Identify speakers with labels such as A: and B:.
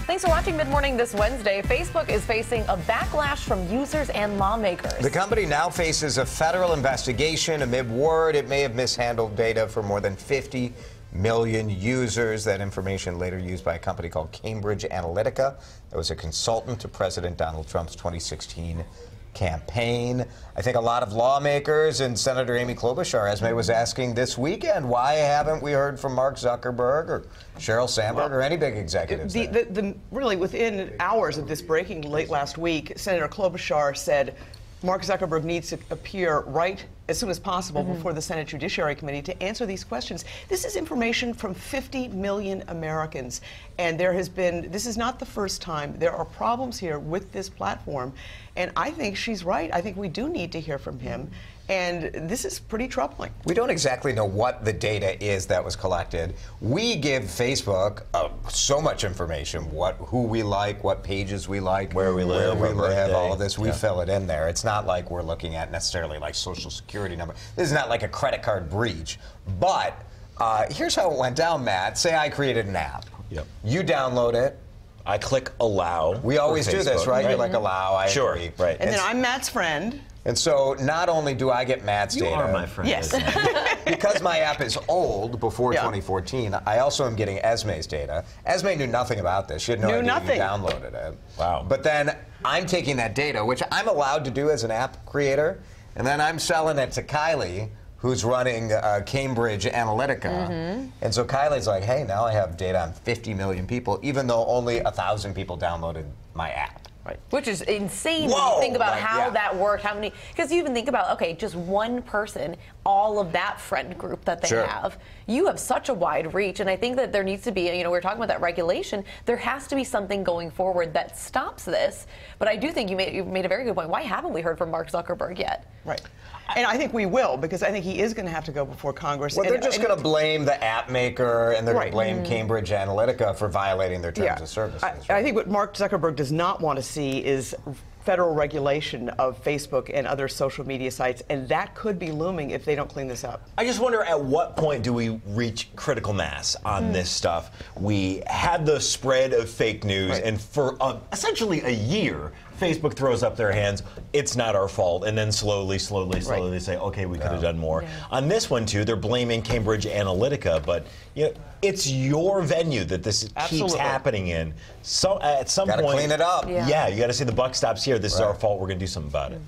A: Thanks for watching Mid Morning this Wednesday. Facebook is facing a backlash from users and lawmakers.
B: The company now faces a federal investigation amid word it may have mishandled data for more than 50 million users. That information later used by a company called Cambridge Analytica that was a consultant to President Donald Trump's 2016 campaign. I think a lot of lawmakers and Senator Amy Klobuchar, Esme was asking this weekend, why haven't we heard from Mark Zuckerberg or Sheryl Sandberg or any big executives?
C: Really, within hours of this breaking late last week, Senator Klobuchar said Mark Zuckerberg needs to appear right as soon as possible before the Senate Judiciary Committee to answer these questions. This is information from 50 million Americans, and this is not the first time. There are problems here with this platform, and I think she's right. I think we do need to hear from him, and this is pretty troubling.
B: We don't exactly know what the data is that was collected. We give Facebook so much information, who we like, what pages we like,
D: where we live,
B: all of this. We fill it in there. It's not like we're looking at necessarily like Social Security number. This is not like a credit card breach. But here's how it went down, Matt. Say I created an app.
D: Yep.
B: You download it.
D: I click allow.
B: We always do this, right? You're like, allow, I agree.
D: Right.
C: And then I'm Matt's friend.
B: And so not only do I get Matt's data.
D: You are my friend.
C: Yes.
B: Because my app is old, before 2014, I also am getting Esme's data. Esme knew nothing about this. She had no idea you downloaded it.
D: Wow.
B: But then I'm taking that data, which I'm allowed to do as an app creator, and then I'm selling it to Kylie, who's running Cambridge Analytica. And so Kylie's like, hey, now I have data on 50 million people, even though only 1,000 people downloaded my app.
A: Right. Which is insane when you think about how that worked, how many, because you even think about, okay, just one person, all of that friend group that they have, you have such a wide reach, and I think that there needs to be, we were talking about that regulation, there has to be something going forward that stops this, but I do think you made a very good point. Why haven't we heard from Mark Zuckerberg yet?
C: Right. And I think we will, because I think he is going to have to go before Congress.
B: Well, they're just going to blame the app maker, and they're going to blame Cambridge Analytica for violating their terms of service.
C: I think what Mark Zuckerberg does not want to see is federal regulation of Facebook and other social media sites, and that could be looming if they don't clean this up.
D: I just wonder, at what point do we reach critical mass on this stuff? We had the spread of fake news, and for essentially a year, Facebook throws up their hands, it's not our fault, and then slowly they say, okay, we could have done more. On this one, too, they're blaming Cambridge Analytica, but it's your venue that this keeps happening in. So at some point,
B: gotta clean it up.
D: Yeah, you got to say the buck stops here. This is our fault. We're going to do something about it.